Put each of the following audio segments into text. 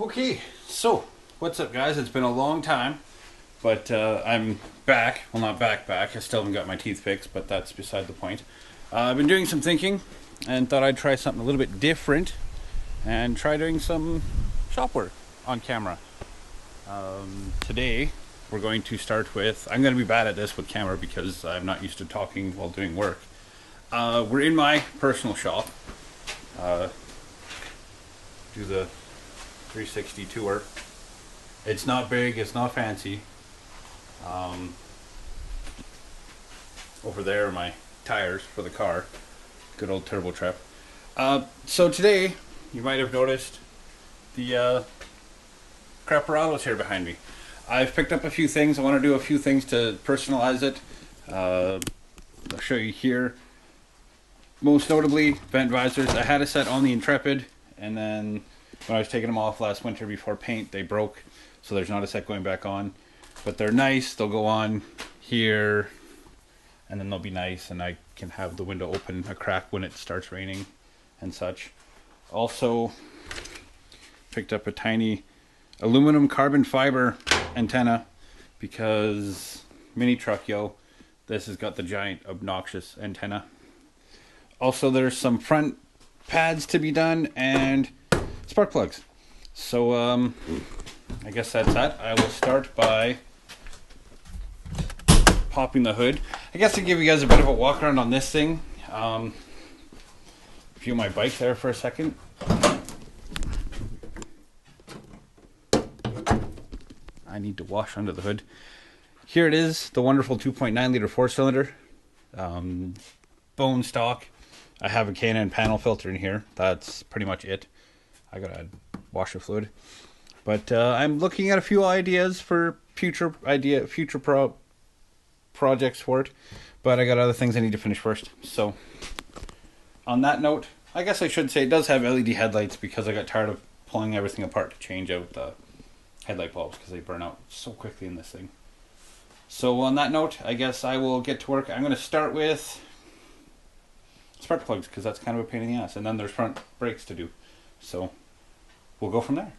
Okay, so what's up, guys? It's been a long time, but I'm back. Well, not back. I still haven't got my teeth fixed, but that's beside the point. I've been doing some thinking and thought I'd try something a little bit different and try doing some shop work on camera. Today, we're going to start with, I'm going to be bad at this with camera because I'm not used to talking while doing work. We're in my personal shop. Do the 360 tour. It's not big, it's not fancy. Over there are my tires for the car. Good old turbo trap. So today, you might have noticed the Craparodo's here behind me. I've picked up a few things. I want to do a few things to personalize it. I'll show you here. Most notably, vent visors. I had a set on the Intrepid, and then when I was taking them off last winter before paint, they broke, so there's not a set going back on. But they're nice. They'll go on here, and then they'll be nice, and I can have the window open a crack when it starts raining and such. Also, picked up a tiny aluminum carbon fiber antenna because mini truck, this has got the giant obnoxious antenna. Also, there's some front pads to be done and spark plugs. So I guess that's that. I will start by popping the hood. I guess to give you guys a bit of a walk around on this thing. View my bike there for a second. I need to wash under the hood. Here it is, the wonderful 2.9 liter 4-cylinder. Bone stock. I have a K&N panel filter in here. That's pretty much it. I gotta add washer fluid. But I'm looking at a few ideas for future projects for it. But I got other things I need to finish first. So on that note, I guess I should say it does have LED headlights because I got tired of pulling everything apart to change out the headlight bulbs because they burn out so quickly in this thing. So on that note, I guess I will get to work. I'm going to start with spark plugs because that's kind of a pain in the ass, and then there's front brakes to do. So we'll go from there.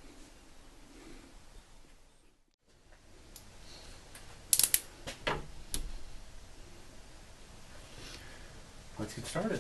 Let's get started.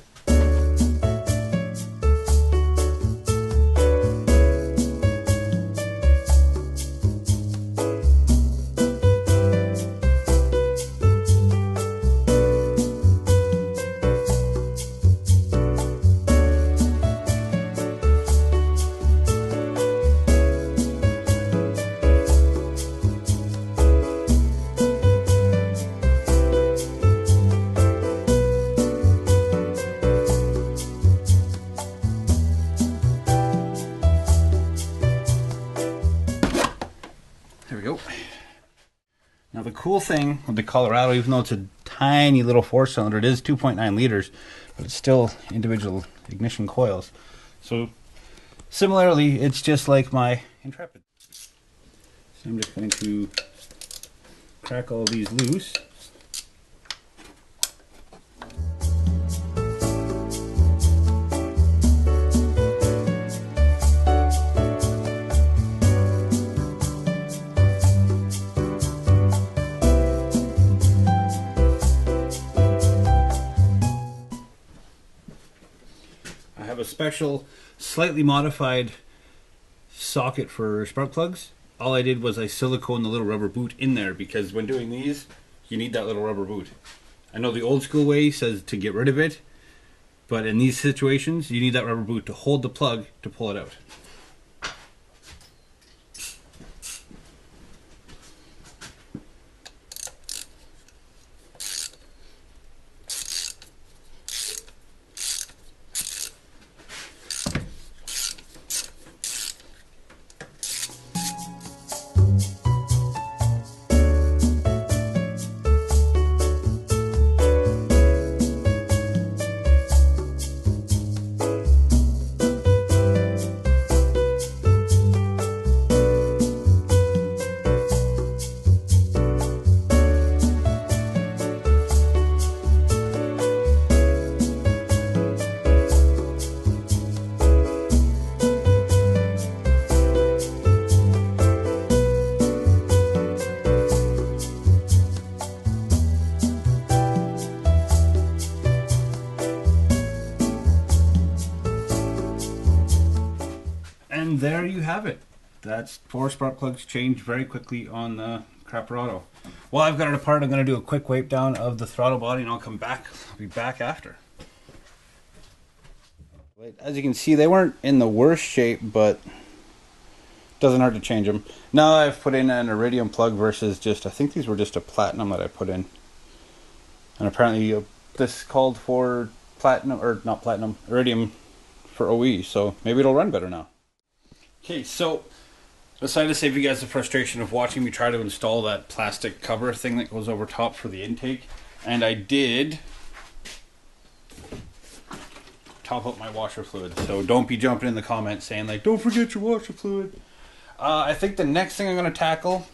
There we go. Now the cool thing with the Colorado, even though it's a tiny little 4-cylinder, it is 2.9 liters, but it's still individual ignition coils. So similarly, it's just like my Intrepid. So I'm just going to crack all these loose. A special, slightly modified socket for spark plugs. All I did was I siliconed the little rubber boot in there because when doing these, you need that little rubber boot. I know the old school way says to get rid of it, but in these situations, you need that rubber boot to hold the plug to pull it out. there you have it. That's 4 spark plugs changed very quickly on the Craparodo. Well, I've got it apart. I'm going to do a quick wipe down of the throttle body and I'll come back. I'll be back after. As you can see, they weren't in the worst shape, but it doesn't hurt to change them. Now I've put in an iridium plug versus just, I think these were just a platinum that I put in. And apparently this called for platinum, or not platinum, iridium for OE, so maybe it'll run better now. Okay, so decided to save you guys the frustration of watching me try to install that plastic cover thing that goes over top for the intake. And I did top up my washer fluid, so don't be jumping in the comments saying like, don't forget your washer fluid. I think the next thing I'm going to tackle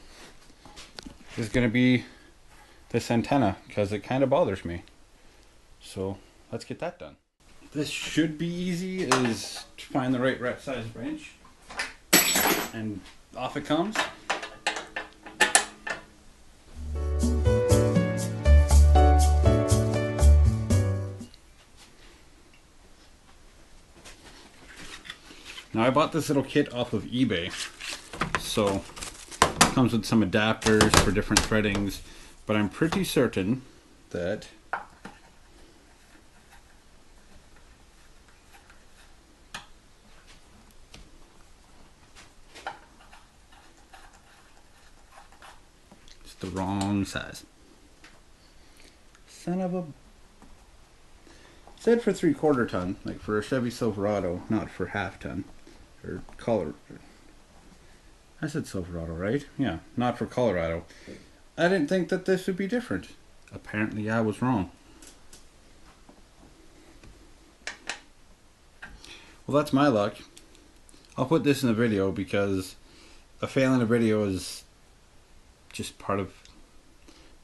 is going to be this antenna, because it kind of bothers me. So let's get that done. This should be easy, is to find the right size wrench, and off it comes. Now I bought this little kit off of eBay, so it comes with some adapters for different threadings, but I'm pretty certain that it's the wrong size. Son of a... Said for 3/4 ton, like for a Chevy Silverado, not for half ton. Or Colorado. I said Silverado, right? Yeah, not for Colorado. I didn't think that this would be different. Apparently I was wrong. Well, that's my luck. I'll put this in the video because a fail in a video is just part of...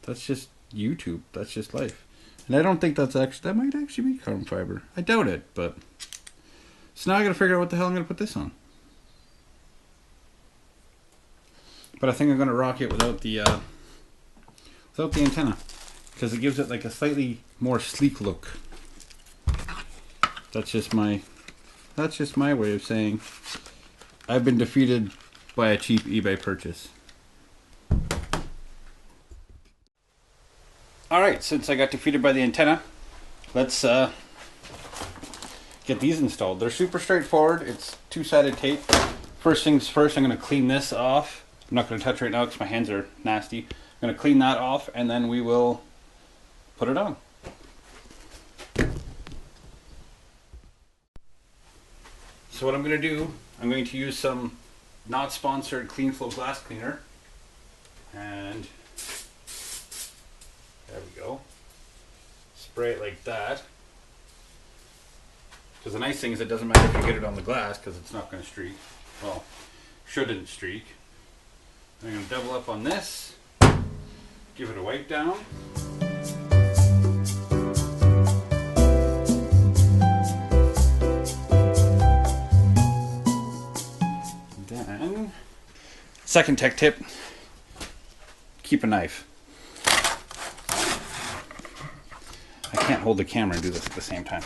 That's just YouTube. That's just life. And I don't think that's actually... That might actually be carbon fiber. I doubt it, but... So now I gotta figure out what the hell I'm gonna put this on. But I think I'm gonna rock it without the antenna, because it gives it like a slightly more sleek look. That's just my way of saying I've been defeated by a cheap eBay purchase. Alright, since I got defeated by the antenna, let's get these installed. They're super straightforward. It's 2-sided tape. First things first, I'm going to clean this off. I'm not going to touch right now because my hands are nasty. I'm going to clean that off and then we will put it on. So what I'm going to do, I'm going to use some not sponsored Clean Flow glass cleaner. And there we go. Spray it like that. Because the nice thing is it doesn't matter if you get it on the glass because it's not going to streak. Well, shouldn't streak. I'm going to double up on this. Give it a wipe down. Then, second tech tip, keep a knife. I can't hold the camera and do this at the same time.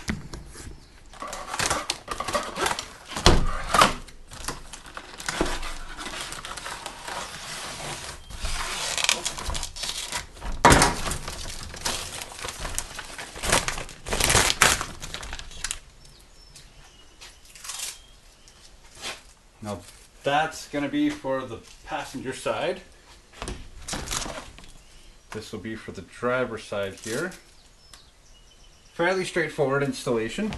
Now that's going to be for the passenger side. This will be for the driver's side here. Fairly straightforward installation.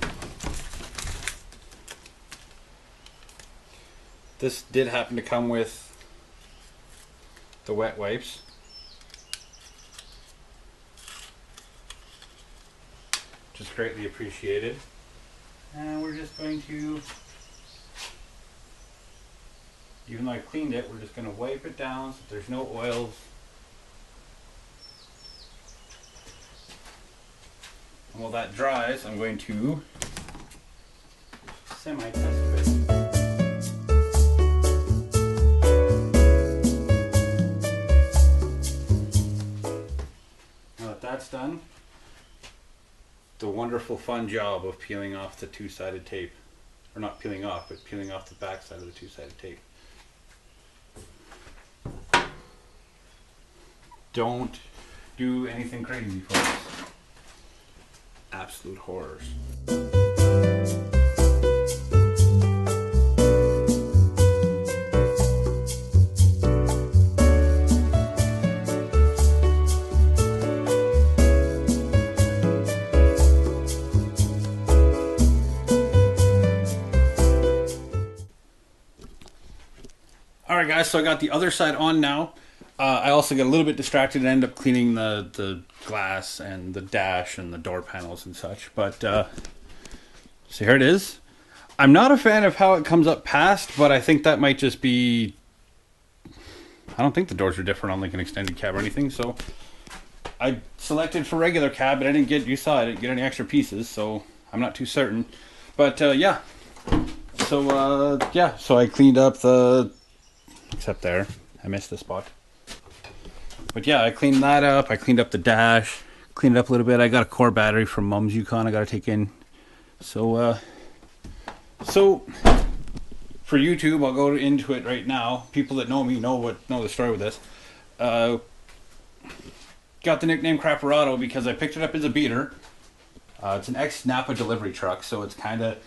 This did happen to come with the wet wipes. Which is greatly appreciated. And we're just going to, even though I cleaned it, we're just going to wipe it down so there's no oils. And while that dries, I'm going to semi-test fit. Now that that's done, the wonderful fun job of peeling off the 2-sided tape. or not peeling off, but peeling off the back side of the two-sided tape. Don't do anything crazy, folks. Absolute horrors. Alright guys, so I got the other side on now. I also got a little bit distracted and ended up cleaning the glass and the dash and the door panels and such. But, so here it is. I'm not a fan of how it comes up past, but I think that might just be... I don't think the doors are different on like an extended cab or anything, so... I selected for regular cab, but I didn't get, you saw I didn't get any extra pieces, so I'm not too certain. But, yeah. So, yeah, so I cleaned up the... Except there. I missed the spot. But yeah, I cleaned that up. I cleaned up the dash. Cleaned it up a little bit. I got a core battery from Mom's Yukon I got to take in. So, for YouTube, I'll go into it right now. People that know me know the story with this. Got the nickname Craparodo because I picked it up as a beater. It's an ex-Napa delivery truck, so it's kind of...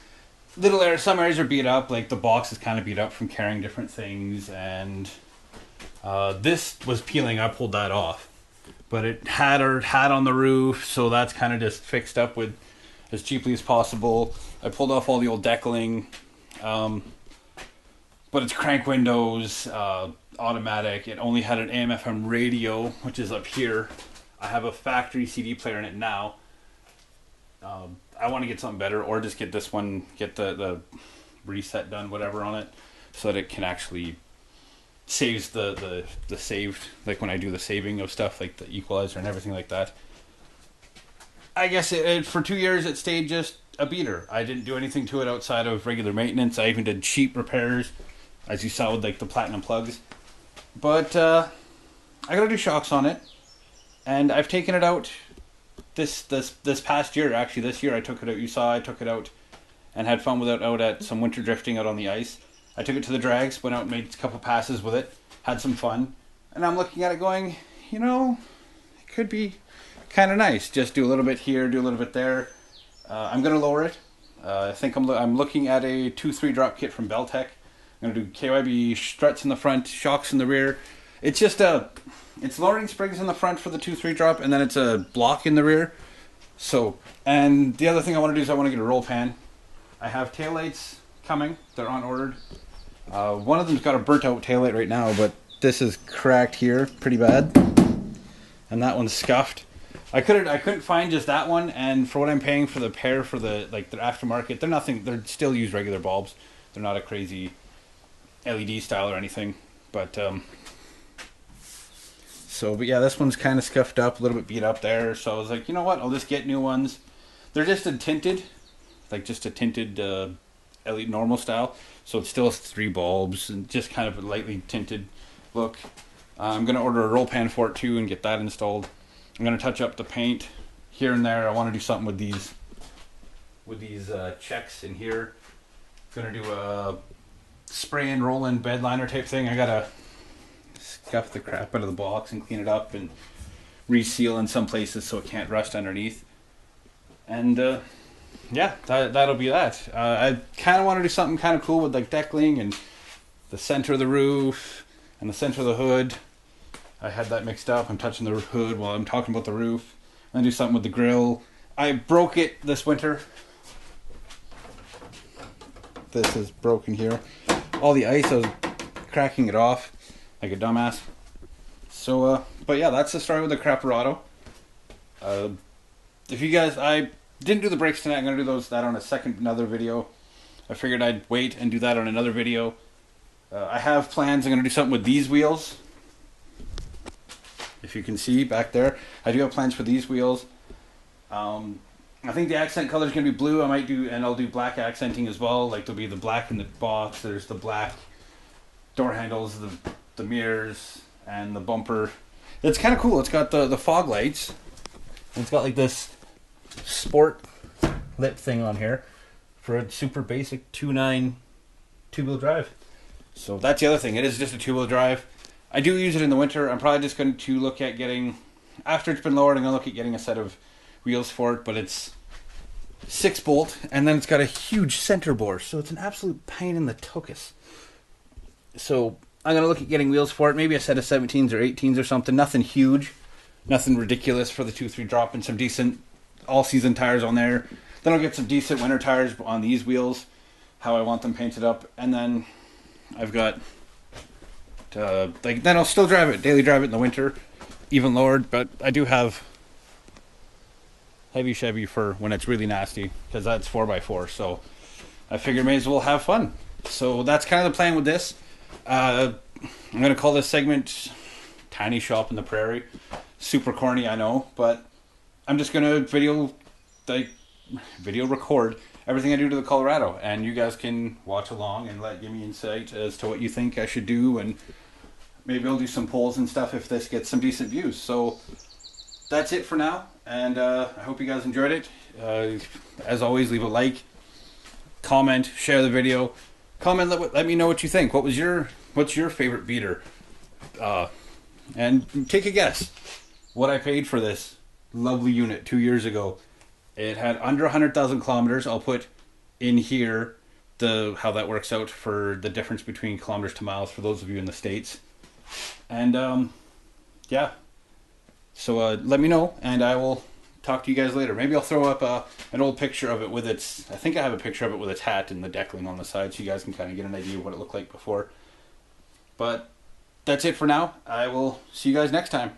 some areas are beat up, like the box is kind of beat up from carrying different things, and this was peeling. I pulled that off, but it had on the roof, so that's kind of just fixed up with as cheaply as possible. I pulled off all the old deckling, but it's crank windows, automatic. It only had an AM/FM radio, which is up here. I have a factory CD player in it now. I want to get something better, or just get this one, get the reset done, whatever on it, so that it can actually saves the saved, like when I do the saving of stuff, like the equalizer and everything like that. I guess for 2 years it stayed just a beater. I didn't do anything to it outside of regular maintenance. I even did cheap repairs, as you saw with like the platinum plugs. But I gotta do shocks on it, and I've taken it out. This past year, actually this year I took it out. You saw I took it out and had fun with it out at some winter drifting out on the ice. I took it to the drags, went out and made a couple passes with it, had some fun, and I'm looking at it going, you know, it could be kind of nice. Just do a little bit here, do a little bit there. I'm gonna lower it. I think I'm looking at a 2-3 drop kit from Beltec. I'm gonna do KYB struts in the front, shocks in the rear. It's just it's lowering springs in the front for the 2-3 drop, and then it's a block in the rear. So, and the other thing I want to do is I want to get a roll pan. I have taillights coming. They're on ordered. One of them's got a burnt out taillight right now, but this is cracked here pretty bad, and that one's scuffed. I couldn't find just that one, and for what I'm paying for the pair for the their aftermarket, they're still use regular bulbs. They're not a crazy LED style or anything, but but yeah, this one's kind of scuffed up, a little bit beat up there. So I was like, you know what? I'll just get new ones. They're just a tinted, like just a tinted LED normal style. So it still has 3 bulbs and just kind of a lightly tinted look. I'm gonna order a roll pan for it too and get that installed. I'm gonna touch up the paint here and there. I want to do something with these checks in here. Gonna do a spray and roll in bed liner type thing. I gotta scuff the crap out of the box and clean it up and reseal in some places so it can't rust underneath. And yeah, that'll be that. I kind of want to do something kind of cool with like deckling and the center of the roof and the center of the hood. I had that mixed up. I'm touching the hood while I'm talking about the roof. And do something with the grill. I broke it this winter. This is broken here. All the ice, I was cracking it off like a dumbass. So, but yeah, that's the story with the Craparodo. If you guys, I didn't do the brakes tonight. I'm gonna do that on another video. I figured I'd wait and do that on another video. I have plans. I'm gonna do something with these wheels. If you can see back there, I do have plans for these wheels. I think the accent color is gonna be blue. I'll do black accenting as well. Like there'll be the black in the box. There's the black door handles, the mirrors, and the bumper. It's kind of cool. It's got the fog lights. It's got like this sport lit thing on here for a super basic 2.9 two-wheel drive. So that's the other thing. It is just a two-wheel drive. I do use it in the winter. I'm probably just going to look at getting, after it's been lowered, I'm going to look at getting a set of wheels for it, but it's 6-bolt, and then it's got a huge center bore, so it's an absolute pain in the tuchus. So I'm going to look at getting wheels for it, maybe a set of 17s or 18s or something, nothing huge, nothing ridiculous for the 2.3 drop, and some decent all-season tires on there. Then I'll get some decent winter tires on these wheels, how I want them painted up, and then I've got, then I'll still drive it, daily drive it in the winter, even lowered, but I do have heavy Chevy for when it's really nasty, because that's 4x4, so I figured may as well have fun. So that's kind of the plan with this. I'm going to call this segment Tiny Shop in the Prairie. Super corny, I know, but I'm just going to video record everything I do to the Colorado, and you guys can watch along and give me insight as to what you think I should do, and maybe I'll do some polls and stuff if this gets some decent views. So that's it for now, and I hope you guys enjoyed it. As always, leave a like, comment, share the video, comment, let me know what you think. What's your favorite beater? And take a guess what I paid for this lovely unit 2 years ago. It had under 100,000 kilometers. I'll put in here how that works out for the difference between kilometers to miles for those of you in the States. And yeah, so let me know, and I will talk to you guys later. Maybe I'll throw up an old picture of it with its, I think I have a picture of it with its hat and the deckling on the side, so you guys can kind of get an idea of what it looked like before. But that's it for now. I will see you guys next time.